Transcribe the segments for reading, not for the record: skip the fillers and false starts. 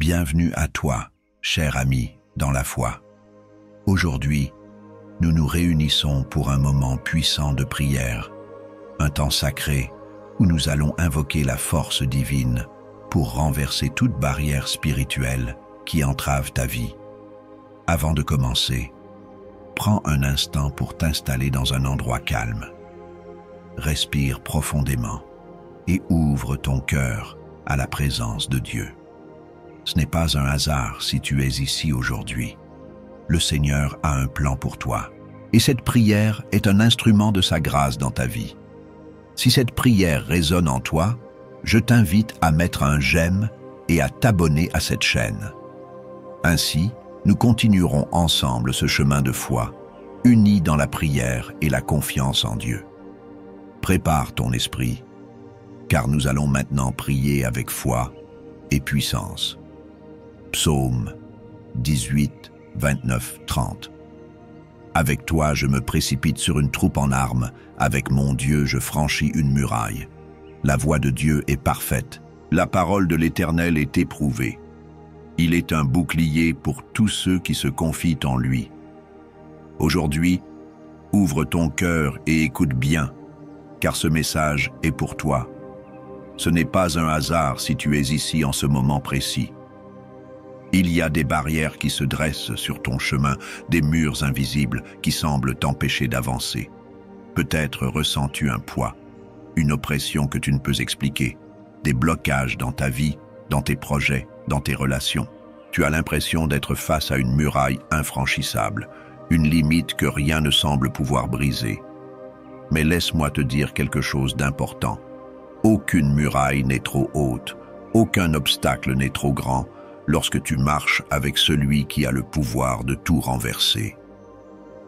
Bienvenue à toi, cher ami, dans la foi. Aujourd'hui, nous nous réunissons pour un moment puissant de prière, un temps sacré où nous allons invoquer la force divine pour renverser toute barrière spirituelle qui entrave ta vie. Avant de commencer, prends un instant pour t'installer dans un endroit calme. Respire profondément et ouvre ton cœur à la présence de Dieu. Ce n'est pas un hasard si tu es ici aujourd'hui. Le Seigneur a un plan pour toi. Et cette prière est un instrument de sa grâce dans ta vie. Si cette prière résonne en toi, je t'invite à mettre un j'aime et à t'abonner à cette chaîne. Ainsi, nous continuerons ensemble ce chemin de foi, unis dans la prière et la confiance en Dieu. Prépare ton esprit, car nous allons maintenant prier avec foi et puissance. Psaume 18, 29, 30. Avec toi, je me précipite sur une troupe en armes. Avec mon Dieu, je franchis une muraille. La voie de Dieu est parfaite. La parole de l'Éternel est éprouvée. Il est un bouclier pour tous ceux qui se confient en lui. Aujourd'hui, ouvre ton cœur et écoute bien, car ce message est pour toi. Ce n'est pas un hasard si tu es ici en ce moment précis. Il y a des barrières qui se dressent sur ton chemin, des murs invisibles qui semblent t'empêcher d'avancer. Peut-être ressens-tu un poids, une oppression que tu ne peux expliquer, des blocages dans ta vie, dans tes projets, dans tes relations. Tu as l'impression d'être face à une muraille infranchissable, une limite que rien ne semble pouvoir briser. Mais laisse-moi te dire quelque chose d'important. Aucune muraille n'est trop haute, aucun obstacle n'est trop grand, lorsque tu marches avec celui qui a le pouvoir de tout renverser.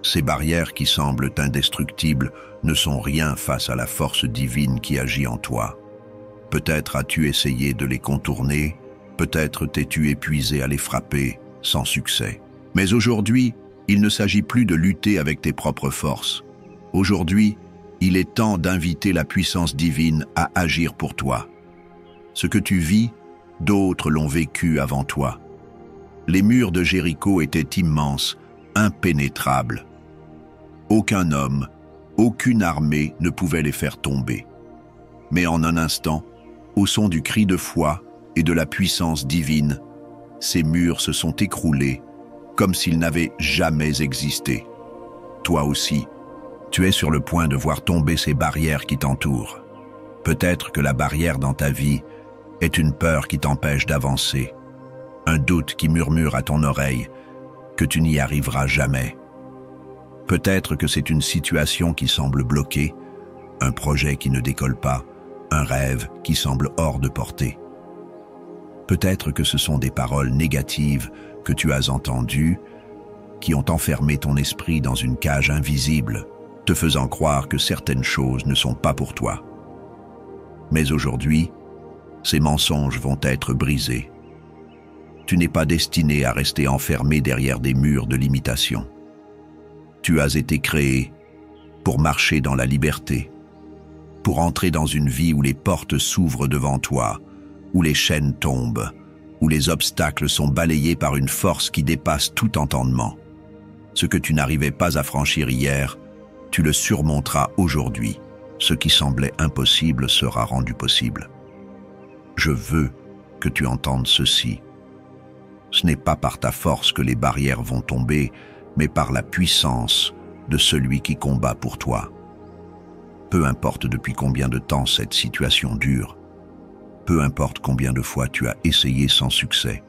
Ces barrières qui semblent indestructibles ne sont rien face à la force divine qui agit en toi. Peut-être as-tu essayé de les contourner, peut-être t'es-tu épuisé à les frapper, sans succès. Mais aujourd'hui, il ne s'agit plus de lutter avec tes propres forces. Aujourd'hui, il est temps d'inviter la puissance divine à agir pour toi. Ce que tu vis, d'autres l'ont vécu avant toi. Les murs de Jéricho étaient immenses, impénétrables. Aucun homme, aucune armée ne pouvait les faire tomber. Mais en un instant, au son du cri de foi et de la puissance divine, ces murs se sont écroulés comme s'ils n'avaient jamais existé. Toi aussi, tu es sur le point de voir tomber ces barrières qui t'entourent. Peut-être que la barrière dans ta vie est une peur qui t'empêche d'avancer, un doute qui murmure à ton oreille que tu n'y arriveras jamais. Peut-être que c'est une situation qui semble bloquée, un projet qui ne décolle pas, un rêve qui semble hors de portée. Peut-être que ce sont des paroles négatives que tu as entendues, qui ont enfermé ton esprit dans une cage invisible, te faisant croire que certaines choses ne sont pas pour toi. Mais aujourd'hui, ces mensonges vont être brisés. Tu n'es pas destiné à rester enfermé derrière des murs de limitation. Tu as été créé pour marcher dans la liberté, pour entrer dans une vie où les portes s'ouvrent devant toi, où les chaînes tombent, où les obstacles sont balayés par une force qui dépasse tout entendement. Ce que tu n'arrivais pas à franchir hier, tu le surmonteras aujourd'hui. Ce qui semblait impossible sera rendu possible. Je veux que tu entendes ceci. Ce n'est pas par ta force que les barrières vont tomber, mais par la puissance de celui qui combat pour toi. Peu importe depuis combien de temps cette situation dure, peu importe combien de fois tu as essayé sans succès,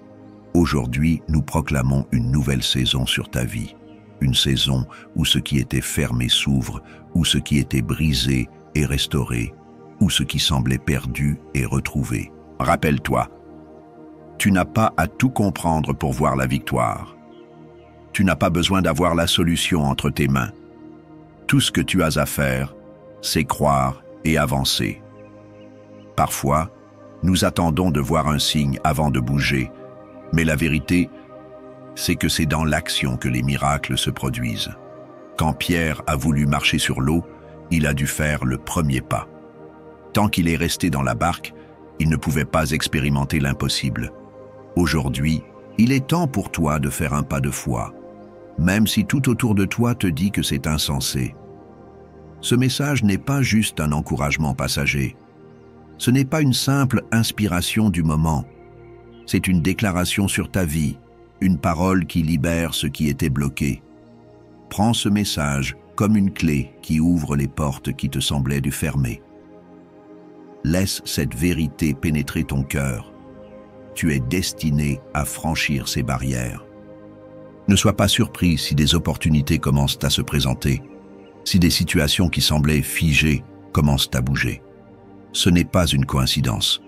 aujourd'hui nous proclamons une nouvelle saison sur ta vie, une saison où ce qui était fermé s'ouvre, où ce qui était brisé est restauré, où ce qui semblait perdu est retrouvé. Rappelle-toi, tu n'as pas à tout comprendre pour voir la victoire. Tu n'as pas besoin d'avoir la solution entre tes mains. Tout ce que tu as à faire, c'est croire et avancer. Parfois, nous attendons de voir un signe avant de bouger, mais la vérité, c'est que c'est dans l'action que les miracles se produisent. Quand Pierre a voulu marcher sur l'eau, il a dû faire le premier pas. Tant qu'il est resté dans la barque, il ne pouvait pas expérimenter l'impossible. Aujourd'hui, il est temps pour toi de faire un pas de foi, même si tout autour de toi te dit que c'est insensé. Ce message n'est pas juste un encouragement passager. Ce n'est pas une simple inspiration du moment. C'est une déclaration sur ta vie, une parole qui libère ce qui était bloqué. Prends ce message comme une clé qui ouvre les portes qui te semblaient du fermer. Laisse cette vérité pénétrer ton cœur. Tu es destiné à franchir ces barrières. Ne sois pas surpris si des opportunités commencent à se présenter, si des situations qui semblaient figées commencent à bouger. Ce n'est pas une coïncidence.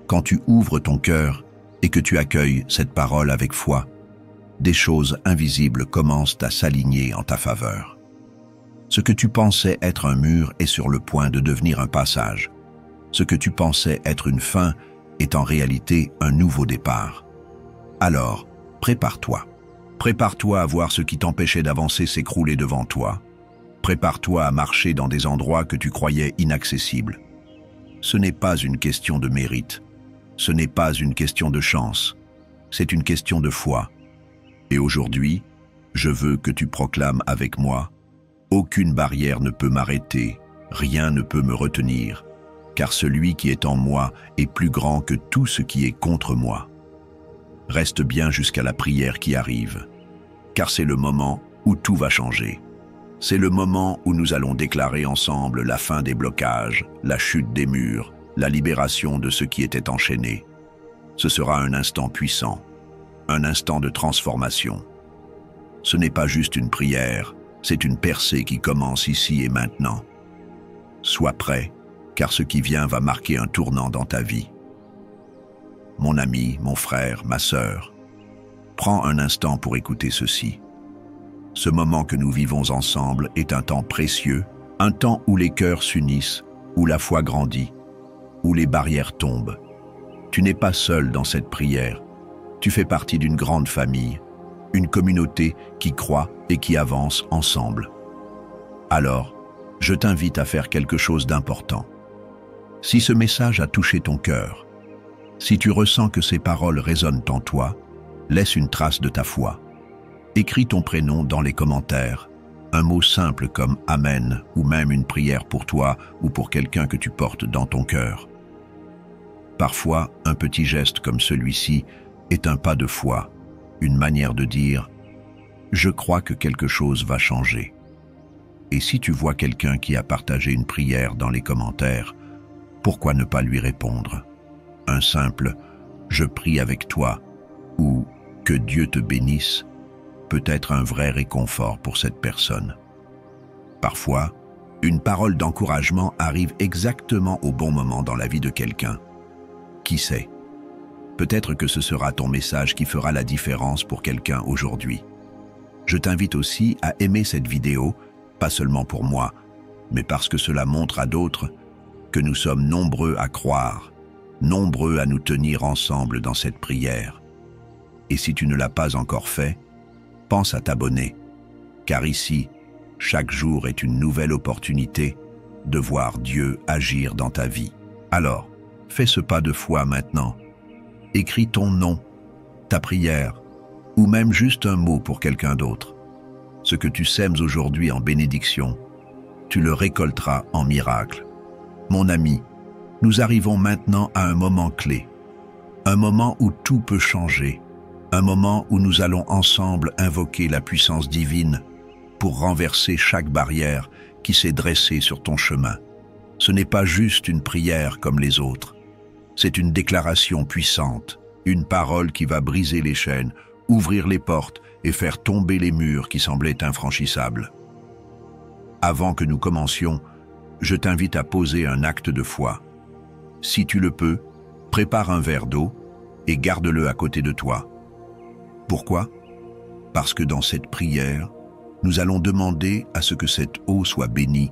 Quand tu ouvres ton cœur et que tu accueilles cette parole avec foi, des choses invisibles commencent à s'aligner en ta faveur. Ce que tu pensais être un mur est sur le point de devenir un passage. Ce que tu pensais être une fin est en réalité un nouveau départ. Alors, prépare-toi. Prépare-toi à voir ce qui t'empêchait d'avancer s'écrouler devant toi. Prépare-toi à marcher dans des endroits que tu croyais inaccessibles. Ce n'est pas une question de mérite. Ce n'est pas une question de chance. C'est une question de foi. Et aujourd'hui, je veux que tu proclames avec moi: aucune barrière ne peut m'arrêter, rien ne peut me retenir, car celui qui est en moi est plus grand que tout ce qui est contre moi. Reste bien jusqu'à la prière qui arrive, car c'est le moment où tout va changer. C'est le moment où nous allons déclarer ensemble la fin des blocages, la chute des murs, la libération de ce qui était enchaîné. Ce sera un instant puissant, un instant de transformation. Ce n'est pas juste une prière, c'est une percée qui commence ici et maintenant. Sois prêt, car ce qui vient va marquer un tournant dans ta vie. Mon ami, mon frère, ma sœur, prends un instant pour écouter ceci. Ce moment que nous vivons ensemble est un temps précieux, un temps où les cœurs s'unissent, où la foi grandit, où les barrières tombent. Tu n'es pas seul dans cette prière. Tu fais partie d'une grande famille, une communauté qui croit et qui avance ensemble. Alors, je t'invite à faire quelque chose d'important. Si ce message a touché ton cœur, si tu ressens que ces paroles résonnent en toi, laisse une trace de ta foi. Écris ton prénom dans les commentaires, un mot simple comme « Amen » ou même une prière pour toi ou pour quelqu'un que tu portes dans ton cœur. Parfois, un petit geste comme celui-ci est un pas de foi, une manière de dire « Je crois que quelque chose va changer ». Et si tu vois quelqu'un qui a partagé une prière dans les commentaires, pourquoi ne pas lui répondre? Un simple « Je prie avec toi » ou « Que Dieu te bénisse » peut être un vrai réconfort pour cette personne. Parfois, une parole d'encouragement arrive exactement au bon moment dans la vie de quelqu'un. Qui sait? Peut-être que ce sera ton message qui fera la différence pour quelqu'un aujourd'hui. Je t'invite aussi à aimer cette vidéo, pas seulement pour moi, mais parce que cela montre à d'autres que nous sommes nombreux à croire, nombreux à nous tenir ensemble dans cette prière. Et si tu ne l'as pas encore fait, pense à t'abonner, car ici, chaque jour est une nouvelle opportunité de voir Dieu agir dans ta vie. Alors, fais ce pas de foi maintenant. Écris ton nom, ta prière, ou même juste un mot pour quelqu'un d'autre. Ce que tu sèmes aujourd'hui en bénédiction, tu le récolteras en miracle. Mon ami, nous arrivons maintenant à un moment clé, un moment où tout peut changer, un moment où nous allons ensemble invoquer la puissance divine pour renverser chaque barrière qui s'est dressée sur ton chemin. Ce n'est pas juste une prière comme les autres, c'est une déclaration puissante, une parole qui va briser les chaînes, ouvrir les portes et faire tomber les murs qui semblaient infranchissables. Avant que nous commencions, je t'invite à poser un acte de foi. Si tu le peux, prépare un verre d'eau et garde-le à côté de toi. Pourquoi? Parce que dans cette prière, nous allons demander à ce que cette eau soit bénie,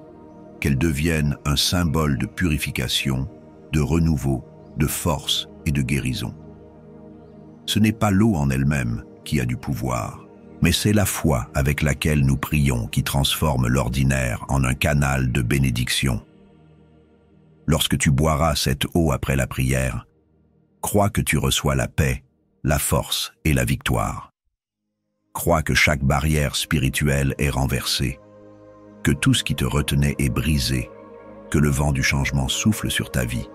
qu'elle devienne un symbole de purification, de renouveau, de force et de guérison. Ce n'est pas l'eau en elle-même qui a du pouvoir, mais c'est la foi avec laquelle nous prions qui transforme l'ordinaire en un canal de bénédiction. Lorsque tu boiras cette eau après la prière, crois que tu reçois la paix, la force et la victoire. Crois que chaque barrière spirituelle est renversée, que tout ce qui te retenait est brisé, que le vent du changement souffle sur ta vie.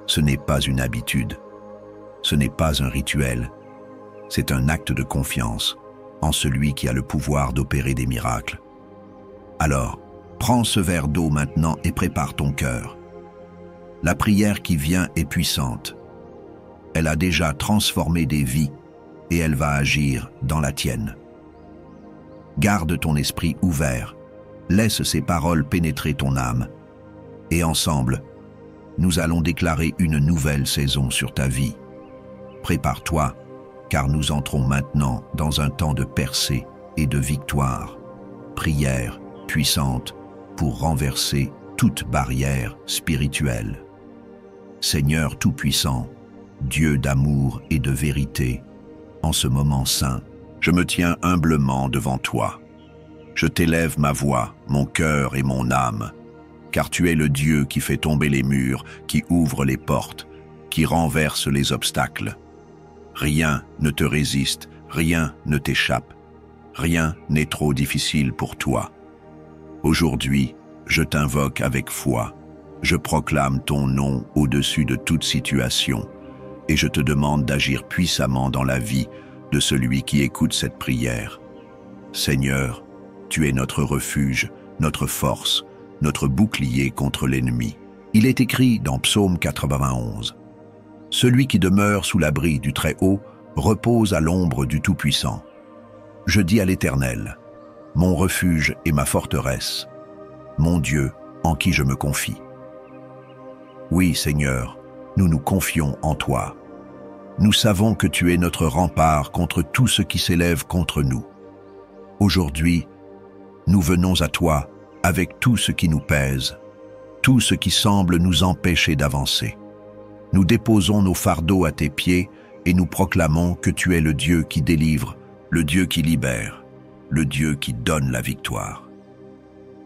Ce n'est pas une habitude, ce n'est pas un rituel, c'est un acte de confiance en celui qui a le pouvoir d'opérer des miracles. Alors, prends ce verre d'eau maintenant et prépare ton cœur. La prière qui vient est puissante. Elle a déjà transformé des vies et elle va agir dans la tienne. Garde ton esprit ouvert, laisse ces paroles pénétrer ton âme et ensemble, nous allons déclarer une nouvelle saison sur ta vie. Prépare-toi, car nous entrons maintenant dans un temps de percée et de victoire. Prière puissante pour renverser toute barrière spirituelle. Seigneur Tout-Puissant, Dieu d'amour et de vérité, en ce moment saint, je me tiens humblement devant toi. Je t'élève ma voix, mon cœur et mon âme, car tu es le Dieu qui fait tomber les murs, qui ouvre les portes, qui renverse les obstacles. Rien ne te résiste, rien ne t'échappe, rien n'est trop difficile pour toi. Aujourd'hui, je t'invoque avec foi, je proclame ton nom au-dessus de toute situation, et je te demande d'agir puissamment dans la vie de celui qui écoute cette prière. Seigneur, tu es notre refuge, notre force, notre bouclier contre l'ennemi. Il est écrit dans Psaume 91. Celui qui demeure sous l'abri du Très-Haut repose à l'ombre du Tout-Puissant. Je dis à l'Éternel, mon refuge et ma forteresse, mon Dieu en qui je me confie. Oui, Seigneur, nous nous confions en toi. Nous savons que tu es notre rempart contre tout ce qui s'élève contre nous. Aujourd'hui, nous venons à toi avec tout ce qui nous pèse, tout ce qui semble nous empêcher d'avancer. Nous déposons nos fardeaux à tes pieds et nous proclamons que tu es le Dieu qui délivre, le Dieu qui libère, le Dieu qui donne la victoire.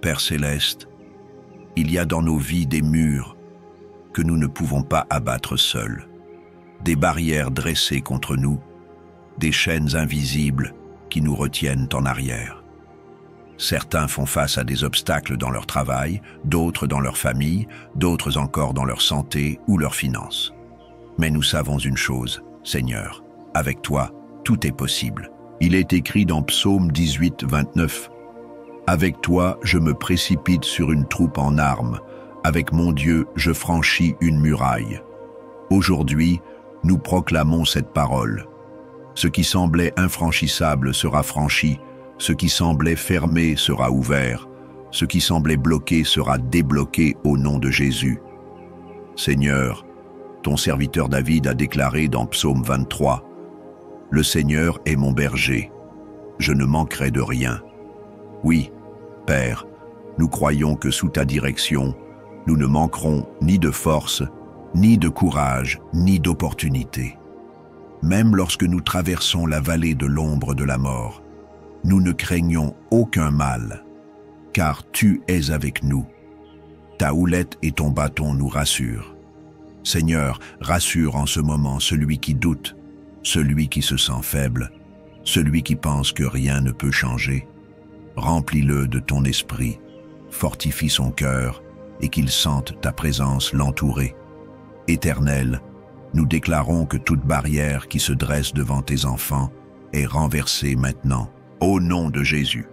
Père céleste, il y a dans nos vies des murs que nous ne pouvons pas abattre seuls, des barrières dressées contre nous, des chaînes invisibles qui nous retiennent en arrière. Certains font face à des obstacles dans leur travail, d'autres dans leur famille, d'autres encore dans leur santé ou leurs finances. Mais nous savons une chose, Seigneur, avec toi, tout est possible. Il est écrit dans Psaume 18, 29, « Avec toi, je me précipite sur une troupe en armes. Avec mon Dieu, je franchis une muraille. » Aujourd'hui, nous proclamons cette parole. Ce qui semblait infranchissable sera franchi, ce qui semblait fermé sera ouvert, ce qui semblait bloqué sera débloqué au nom de Jésus. Seigneur, ton serviteur David a déclaré dans Psaume 23, « Le Seigneur est mon berger, je ne manquerai de rien. » Oui, Père, nous croyons que sous ta direction, nous ne manquerons ni de force, ni de courage, ni d'opportunité. Même lorsque nous traversons la vallée de l'ombre de la mort, nous ne craignons aucun mal, car tu es avec nous. Ta houlette et ton bâton nous rassurent. Seigneur, rassure en ce moment celui qui doute, celui qui se sent faible, celui qui pense que rien ne peut changer. Remplis-le de ton esprit, fortifie son cœur et qu'il sente ta présence l'entourer. Éternel, nous déclarons que toute barrière qui se dresse devant tes enfants est renversée maintenant. Au nom de Jésus,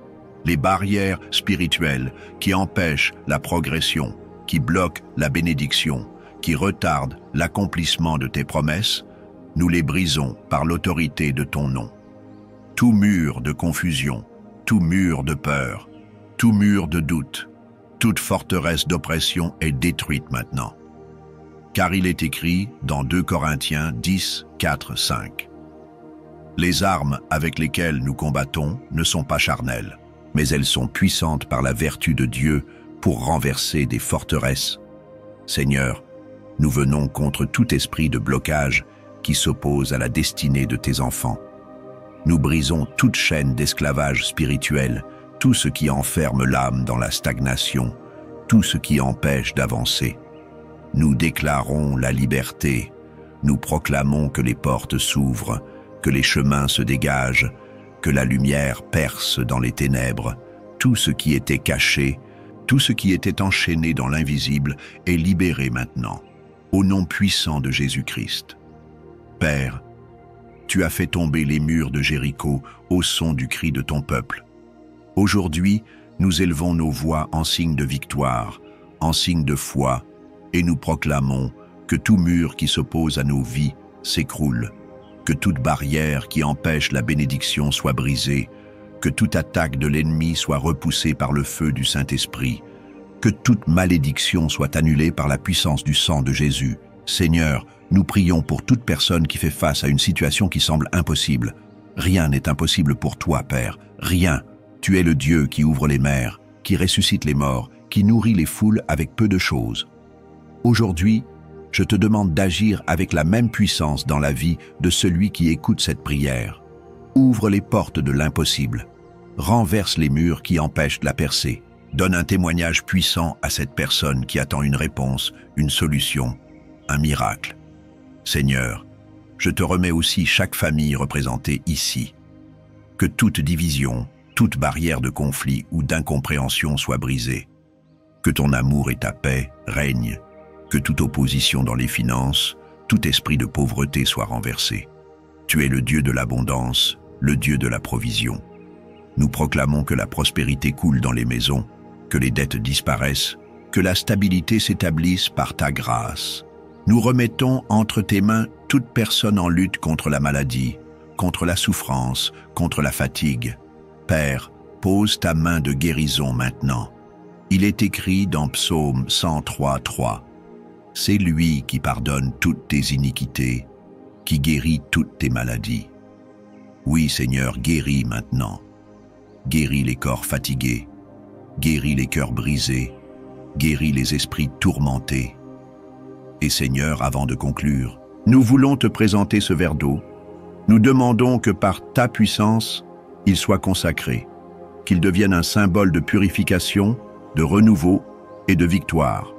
les barrières spirituelles qui empêchent la progression, qui bloquent la bénédiction, qui retardent l'accomplissement de tes promesses, nous les brisons par l'autorité de ton nom. Tout mur de confusion, tout mur de peur, tout mur de doute, toute forteresse d'oppression est détruite maintenant. Car il est écrit dans 2 Corinthiens 10, 4, 5. Les armes avec lesquelles nous combattons ne sont pas charnelles, mais elles sont puissantes par la vertu de Dieu pour renverser des forteresses. Seigneur, nous venons contre tout esprit de blocage qui s'oppose à la destinée de tes enfants. Nous brisons toute chaîne d'esclavage spirituel, tout ce qui enferme l'âme dans la stagnation, tout ce qui empêche d'avancer. Nous déclarons la liberté. Nous proclamons que les portes s'ouvrent, que les chemins se dégagent, que la lumière perce dans les ténèbres. Tout ce qui était caché, tout ce qui était enchaîné dans l'invisible est libéré maintenant, au nom puissant de Jésus-Christ. Père, tu as fait tomber les murs de Jéricho au son du cri de ton peuple. Aujourd'hui, nous élevons nos voix en signe de victoire, en signe de foi, et nous proclamons que tout mur qui s'oppose à nos vies s'écroule, que toute barrière qui empêche la bénédiction soit brisée, que toute attaque de l'ennemi soit repoussée par le feu du Saint-Esprit, que toute malédiction soit annulée par la puissance du sang de Jésus. Seigneur, nous prions pour toute personne qui fait face à une situation qui semble impossible. Rien n'est impossible pour toi, Père, rien. Tu es le Dieu qui ouvre les mers, qui ressuscite les morts, qui nourrit les foules avec peu de choses. Aujourd'hui, je te demande d'agir avec la même puissance dans la vie de celui qui écoute cette prière. Ouvre les portes de l'impossible. Renverse les murs qui empêchent de la percer. Donne un témoignage puissant à cette personne qui attend une réponse, une solution, un miracle. Seigneur, je te remets aussi chaque famille représentée ici. Que toute division, toute barrière de conflit ou d'incompréhension soit brisée. Que ton amour et ta paix règnent. Que toute opposition dans les finances, tout esprit de pauvreté soit renversé. Tu es le Dieu de l'abondance, le Dieu de la provision. Nous proclamons que la prospérité coule dans les maisons, que les dettes disparaissent, que la stabilité s'établisse par ta grâce. Nous remettons entre tes mains toute personne en lutte contre la maladie, contre la souffrance, contre la fatigue. Père, pose ta main de guérison maintenant. Il est écrit dans Psaume 103:3. C'est lui qui pardonne toutes tes iniquités, qui guérit toutes tes maladies. Oui, Seigneur, guéris maintenant. Guéris les corps fatigués, guéris les cœurs brisés, guéris les esprits tourmentés. Et Seigneur, avant de conclure, nous voulons te présenter ce verre d'eau. Nous demandons que par ta puissance, il soit consacré, qu'il devienne un symbole de purification, de renouveau et de victoire.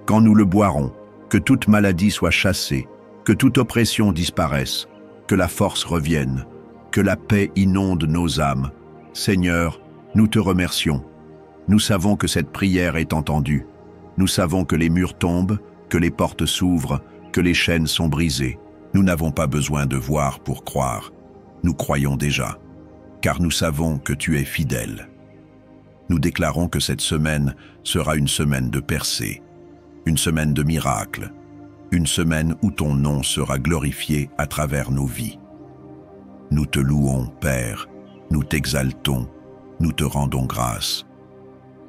Quand nous le boirons, que toute maladie soit chassée, que toute oppression disparaisse, que la force revienne, que la paix inonde nos âmes. Seigneur, nous te remercions. Nous savons que cette prière est entendue. Nous savons que les murs tombent, que les portes s'ouvrent, que les chaînes sont brisées. Nous n'avons pas besoin de voir pour croire. Nous croyons déjà, car nous savons que tu es fidèle. Nous déclarons que cette semaine sera une semaine de percée, une semaine de miracles, une semaine où ton nom sera glorifié à travers nos vies. Nous te louons, Père, nous t'exaltons, nous te rendons grâce.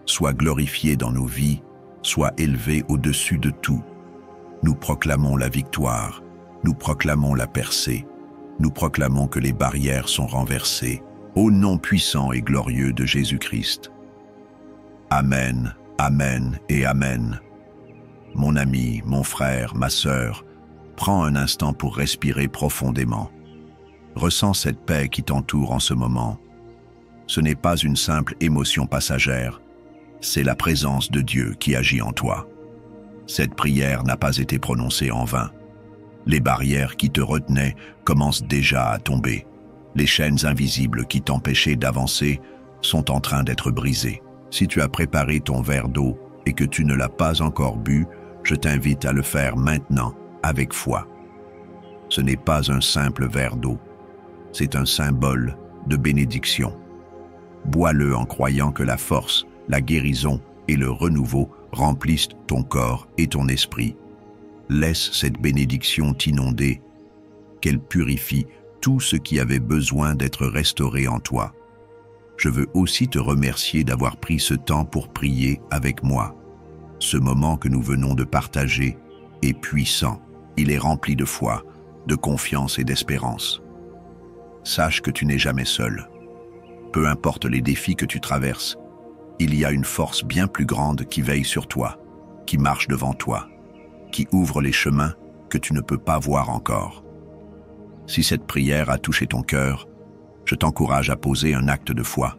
Sois glorifié dans nos vies, sois élevé au-dessus de tout. Nous proclamons la victoire, nous proclamons la percée, nous proclamons que les barrières sont renversées, au nom puissant et glorieux de Jésus-Christ. Amen, amen et amen. Mon ami, mon frère, ma sœur, prends un instant pour respirer profondément. Ressens cette paix qui t'entoure en ce moment. Ce n'est pas une simple émotion passagère, c'est la présence de Dieu qui agit en toi. Cette prière n'a pas été prononcée en vain. Les barrières qui te retenaient commencent déjà à tomber. Les chaînes invisibles qui t'empêchaient d'avancer sont en train d'être brisées. Si tu as préparé ton verre d'eau et que tu ne l'as pas encore bu, je t'invite à le faire maintenant avec foi. Ce n'est pas un simple verre d'eau, c'est un symbole de bénédiction. Bois-le en croyant que la force, la guérison et le renouveau remplissent ton corps et ton esprit. Laisse cette bénédiction t'inonder, qu'elle purifie tout ce qui avait besoin d'être restauré en toi. Je veux aussi te remercier d'avoir pris ce temps pour prier avec moi. Ce moment que nous venons de partager est puissant. Il est rempli de foi, de confiance et d'espérance. Sache que tu n'es jamais seul. Peu importe les défis que tu traverses, il y a une force bien plus grande qui veille sur toi, qui marche devant toi, qui ouvre les chemins que tu ne peux pas voir encore. Si cette prière a touché ton cœur, je t'encourage à poser un acte de foi.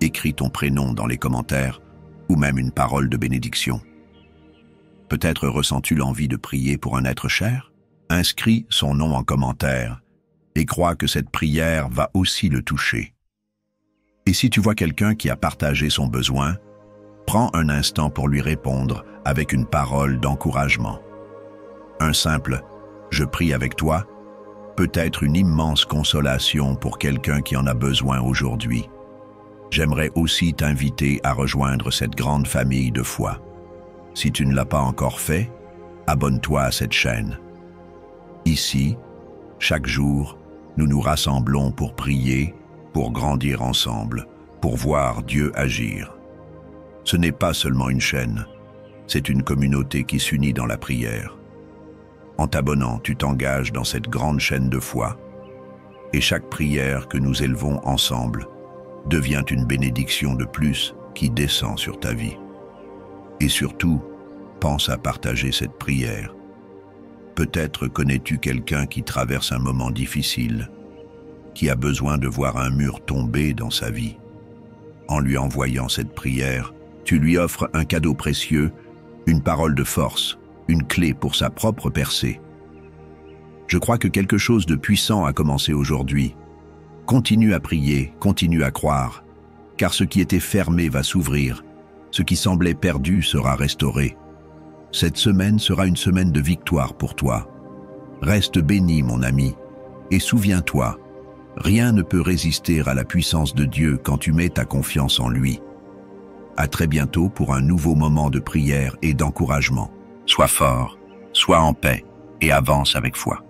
Écris ton prénom dans les commentaires ou même une parole de bénédiction. Peut-être ressens-tu l'envie de prier pour un être cher, inscris son nom en commentaire et crois que cette prière va aussi le toucher. Et si tu vois quelqu'un qui a partagé son besoin, prends un instant pour lui répondre avec une parole d'encouragement. Un simple « je prie avec toi » peut être une immense consolation pour quelqu'un qui en a besoin aujourd'hui. J'aimerais aussi t'inviter à rejoindre cette grande famille de foi. Si tu ne l'as pas encore fait, abonne-toi à cette chaîne. Ici, chaque jour, nous nous rassemblons pour prier, pour grandir ensemble, pour voir Dieu agir. Ce n'est pas seulement une chaîne, c'est une communauté qui s'unit dans la prière. En t'abonnant, tu t'engages dans cette grande chaîne de foi, et chaque prière que nous élevons ensemble devient une bénédiction de plus qui descend sur ta vie. Et surtout, pense à partager cette prière. Peut-être connais-tu quelqu'un qui traverse un moment difficile, qui a besoin de voir un mur tomber dans sa vie. En lui envoyant cette prière, tu lui offres un cadeau précieux, une parole de force, une clé pour sa propre percée. Je crois que quelque chose de puissant a commencé aujourd'hui. Continue à prier, continue à croire, car ce qui était fermé va s'ouvrir, ce qui semblait perdu sera restauré. Cette semaine sera une semaine de victoire pour toi. Reste béni, mon ami, et souviens-toi, rien ne peut résister à la puissance de Dieu quand tu mets ta confiance en lui. À très bientôt pour un nouveau moment de prière et d'encouragement. Sois fort, sois en paix et avance avec foi.